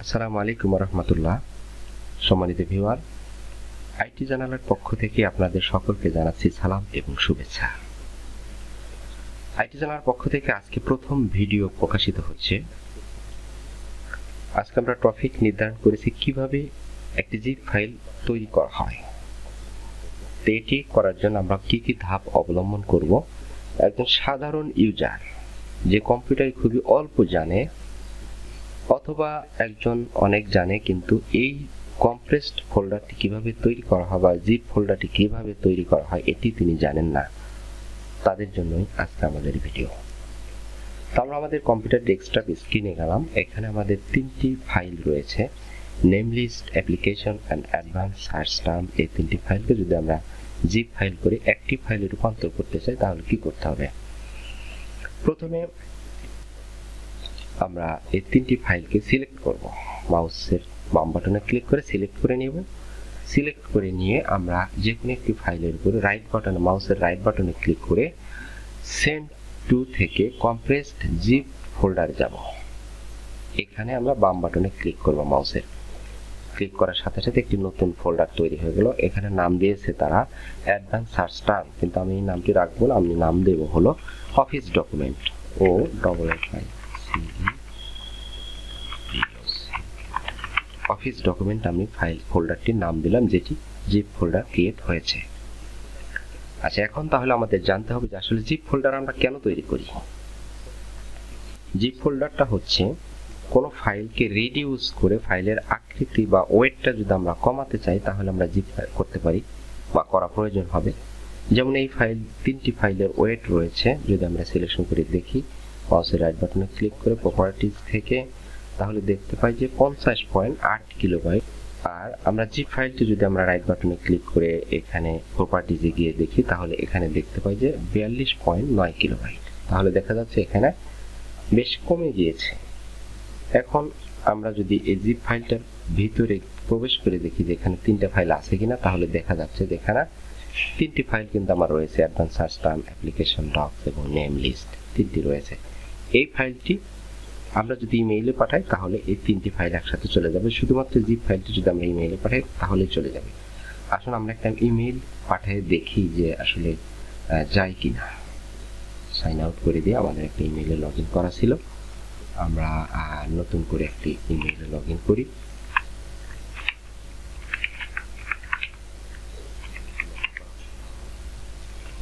আসসালামু আলাইকুম রহমতুল্লাহ। সম্মানিত ভিউয়ার, আইটি জানালার পক্ষ থেকে আপনাদের সকলকে জানাচ্ছি সালাম এবং শুভেচ্ছা। আইটি জানালার পক্ষ থেকে আজকে প্রথম ভিডিও প্রকাশিত হচ্ছে। আজকে আমরা টপিক নির্ধারণ করেছি কিভাবে একটি জিপ ফাইল তৈরি করা হয়। তো এটি করার জন্য আমরা কি কি ধাপ অবলম্বন করব। একজন সাধারণ ইউজার যে কম্পিউটারে খুবই অল্প জানে অথবা একজন অনেক জানে কিন্তু এই কম্প্রেসড ফোল্ডারটি কিভাবে তৈরি করা হয় বা জিপ ফোল্ডারটি কিভাবে তৈরি করা হয় এটি তিনি জানেন না, তাদের জন্যই আজকে আমাদের ভিডিও। তো আমরা আমাদের কম্পিউটার ডেস্কটপ স্ক্রিনে গেলাম। এখানে আমাদের তিনটি ফাইল রয়েছে, name list, application and advance search term. এই তিনটি ফাইলকে যদি আমরা জিপ ফাইল করে একটি ফাইলে রূপান্তর করতে চাই তাহলে কি করতে হবে? প্রথমে আমরা এই তিনটি ফাইলকে সিলেক্ট করব। মাউসের বাম বাটনে ক্লিক করে সিলেক্ট করে নেব। সিলেক্ট করে নিয়ে আমরা যে কোনো একটি ফাইলের উপরে রাইট বাটনে, মাউসের রাইট বাটনে ক্লিক করে সেন্ড টু থেকে কম্প্রেসড জিপ ফোল্ডারে যাব। এখানে আমরা বাম বাটনে ক্লিক করব। মাউসের ক্লিক করার সাথে সাথে একটি নতুন ফোল্ডার তৈরি হয়ে গেল। এখানে নাম দিয়েছে তারা অ্যাডভান্স সার্চ টার্ম, কিন্তু আমি এই নামটি রাখবো না। আমি নাম দেব হলো অফিস ডকুমেন্ট, ও ডবল অফিস ডকুমেন্ট। আমি ফাইল ফোল্ডারটির নাম দিলাম, যেটি জিপ ফোল্ডার ক্রিয়েট হয়েছে। আচ্ছা, এখন তাহলে আমাদের জানতে হবে যে আসলে জিপ ফোল্ডার আমরা কেন তৈরি করি। জিপ ফোল্ডারটা হচ্ছে কোনো ফাইলকে রিডিউস করে ফাইলের আকৃতি বা ওয়েটটা যদি আমরা কমাতে চাই তাহলে আমরা জিপ করতে পারি বা করা প্রয়োজন হবে। যেমন এই ফাইল, তিনটি ফাইলের ওয়েট রয়েছে। যদি আমরা সিলেকশন করে দেখি, মাউসের রাইট বাটনে ক্লিক করে প্রপার্টিজ থেকে, তাহলে দেখতে পাই যে 50.8 কিলোবাইট। আর আমরা জিপ ফাইলটি যদি আমরা রাইট বাটনে ক্লিক করে এখানে প্রপার্টিজে গিয়ে দেখি তাহলে এখানে দেখতে পাই যে 42.9 কিলোবাইট। তাহলে দেখা যাচ্ছে এখানে বেশ কমে গিয়েছে। এখন আমরা যদি এই জিপ ফাইলটার ভিতরে প্রবেশ করে দেখি যে এখানে তিনটা ফাইল আছে কিনা, তাহলে দেখা যাচ্ছে যে এখানে তিনটি ফাইল কিন্তু আমার রয়েছে, advance search term, application Docs এবং নেম লিস্ট, তিনটি রয়েছে। এই ফাইলটি আমরা যদি ইমেইলে পাঠাই তাহলে এই তিনটি ফাইল একসাথে চলে যাবে। শুধুমাত্র জিপ ফাইলটি যদি আমরা ইমেইলে পাঠাই তাহলে চলে যাবে। আসলে আমরা একটা ইমেইল পাঠিয়ে দেখি যে আসলে যায় কিনা। সাইন আউট করে দিয়ে আমাদের একটা ইমেইলে লগ ইন করা ছিল, আমরা নতুন করে একটি ইমেইলে লগ ইন করি।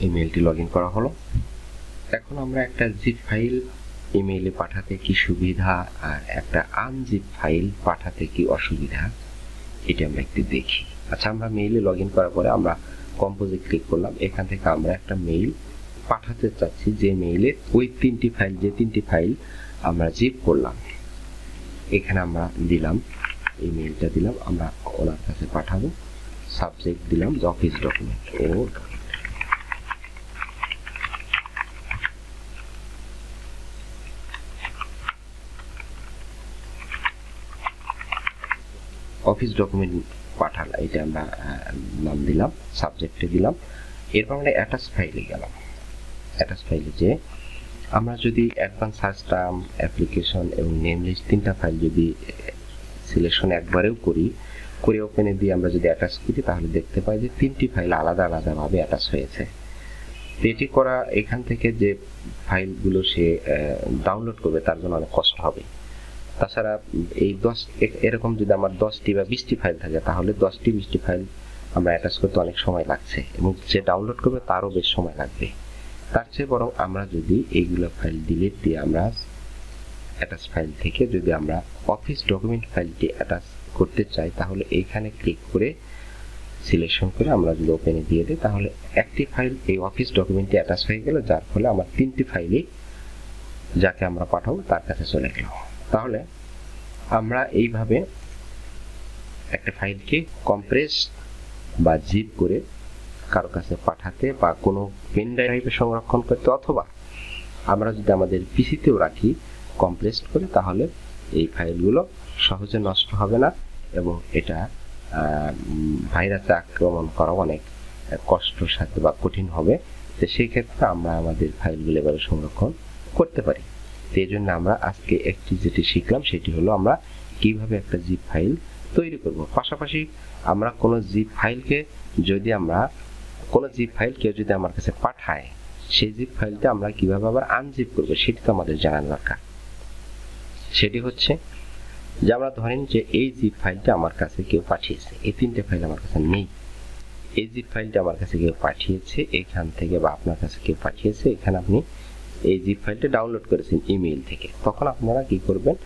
ইমেইলটি লগ ইন করা হলো। এখন আমরা একটা জিপ ফাইল ইমেইলে পাঠাতে কি সুবিধা আর একটা আনজিপ ফাইল পাঠাতে কি অসুবিধা, এটা আমরা একটু দেখি। আচ্ছা, আমরা মেইলে লগ ইন করার পরে আমরা কম্পোজে ক্লিক করলাম। এখান থেকে আমরা একটা মেইল পাঠাতে চাচ্ছি, যে মেইলে ওই তিনটি ফাইল, যে তিনটি ফাইল আমরা জিপ করলাম, এখানে আমরা দিলাম, এই মেইলটা দিলাম, আমরা ওনার কাছে পাঠাবো। সাবজেক্ট দিলাম অফিস ডকুমেন্ট, ও অফিস ডকুমেন্ট পাঠাল, এটা আমরা নাম দিলাম, সাবজেক্টে দিলাম। এরপর আমরা অ্যাটাচ ফাইলে গেলাম। অ্যাটাচ ফাইলে যে আমরা যদি অ্যাডভান্স সার্চ টার্ম, অ্যাপ্লিকেশন এবং নেম লিস্ট তিনটা ফাইল যদি সিলেকশন একবারেও করি, করে ওপেনে দিয়ে আমরা যদি অ্যাটাচ করি তাহলে দেখতে পাই যে তিনটি ফাইল আলাদা আলাদাভাবে অ্যাটাচ হয়েছে। এটি করা, এখান থেকে যে ফাইলগুলো সে ডাউনলোড করবে তার জন্য অনেক কষ্ট হবে। তাছাড়া এই এরকম যদি আমার 10টি বা 20টি ফাইল থাকে তাহলে 10টি 20টি ফাইল আমরা অ্যাটাচ করতে অনেক সময় লাগছে এবং যে ডাউনলোড করবে তারও বেশ সময় লাগবে। তার চেয়ে বরং আমরা যদি এইগুলো ফাইল ডিলিট দিয়ে আমরা অ্যাটাচ ফাইল থেকে যদি আমরা অফিস ডকুমেন্ট ফাইলটি অ্যাটাচ করতে চাই তাহলে এইখানে ক্লিক করে সিলেকশন করে আমরা যদি ওপেনে দিয়ে দিই তাহলে একটি ফাইল এই অফিস ডকুমেন্টটি অ্যাটাচ হয়ে গেল, যার ফলে আমার তিনটি ফাইলই যাকে আমরা পাঠাবো তার কাছে চলে গেল। তাহলে আমরা এইভাবে একটা ফাইলকে কম্প্রেস বা জিপ করে কারো কাছে পাঠাতে বা কোনো পেন ড্রাইভে সংরক্ষণ করতে, অথবা আমরা যদি আমাদের পিসিতেও রাখি কম্প্রেস করে, তাহলে এই ফাইলগুলো সহজে নষ্ট হবে না এবং এটা ভাইরাসে আক্রমণ করা অনেক কষ্টসাধ্য বা কঠিন হবে। তো সেই ক্ষেত্রে আমরা আমাদের ফাইলগুলো এভাবে সংরক্ষণ করতে পারি। এই জন্য আমরা আজকে একটি যেটি শিখলাম সেটি হলো আমরা কিভাবে একটা জিপ ফাইল তৈরি করব। পাশাপাশি আমরা কোনো জিপ ফাইলকে যদি কেউ যদি আমার কাছে পাঠায়, সেই জিপ ফাইলটা আমরা কিভাবে আবার আনজিপ করব সেটি তো আমাদের জানা দরকার। সেটি হচ্ছে যে আমরা ধরেন যে এই জিপ ফাইলটা আমার কাছে কেউ পাঠিয়েছে, এই 3টে ফাইল আমার কাছে নেই। এই জিপ ফাইলটা আমার কাছে কেউ পাঠিয়েছে এখান থেকে, বা আপনার কাছে কেউ পাঠিয়েছে, এখানে আপনি এই জিপ ফাইলটা ডাউনলোড করেছেন ইমেইল থেকে। তখন আপনারা কি করবেন,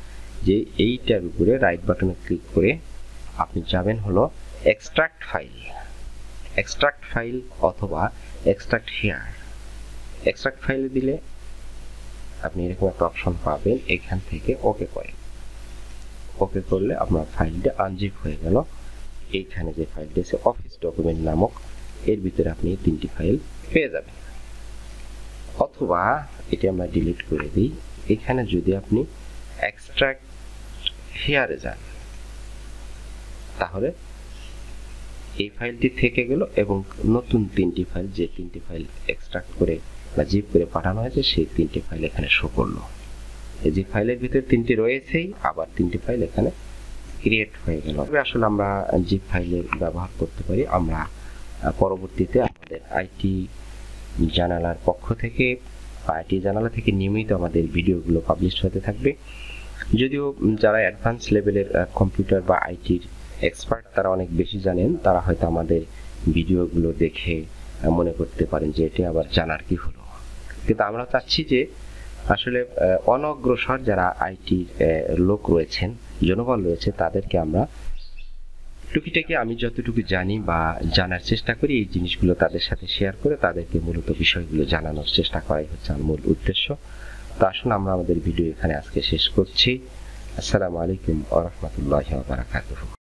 যে এইটার উপরে রাইট বাটনে ক্লিক করে আপনি যাবেন হলো এক্সট্রাক্ট ফাইল অথবা এক্সট্রাক্ট হিয়ার। এক্সট্রাক্ট ফাইলে দিলে আপনি এরকম একটা অপশন পাবেন, এখান থেকে ওকে করলে আপনার ফাইলটা আনজিপ হয়ে গেল। এইখানে যে ফাইলটি আছে অফিস ডকুমেন্ট নামক, এর ভিতরে আপনি 3টি ফাইল পেয়ে যাবেন। অথবা এটি আমরা ডিলিট করে দিই, এখানে যদি আপনি এক্সট্রাক্ট হিয়ারে যান তাহলে এই ফাইলটি থেকে গেল এবং নতুন 3টি ফাইল, যে 3টি ফাইল এক্সট্রাক্ট করে বা জিপ করে পাঠানো হয়েছে সেই 3টি ফাইল এখানে শো করলো। এই যে ফাইলের ভিতরে 3টি রয়েছেই, আবার 3টি ফাইল এখানে ক্রিয়েট হয়ে গেল। আসলে আমরা জিপ ফাইলের ব্যবহার করতে পারি। আমরা পরবর্তীতে আমাদের আইটি জানালার পক্ষ থেকে বা আইটি জানালা থেকে নিয়মিত আমাদের ভিডিওগুলো পাবলিশ হতে থাকবে। যদিও যারা অ্যাডভান্স লেভেলের কম্পিউটার বা আইটির এক্সপার্ট তারা অনেক বেশি জানেন, তারা হয়তো আমাদের ভিডিওগুলো দেখে মনে করতে পারেন যে এটি আবার জানার কি হলো। কিন্তু আমরা চাচ্ছি যে আসলে অনগ্রসর যারা আইটির লোক রয়েছেন, জনবল রয়েছে, তাদেরকে আমরা টুকিটাকি আমি যতটুকু জানি বা জানার চেষ্টা করি, এই জিনিসগুলো তাদের সাথে শেয়ার করে তাদেরকে মূলত বিষয়গুলো জানানোর চেষ্টা করাই হচ্ছে আমার মূল উদ্দেশ্য। তো আসুন আমরা আমাদের ভিডিও এখানে আজকে শেষ করছি। আসসালামু আলাইকুম ওয়া রাহমাতুল্লাহি ওয়া বারাকাতুহু।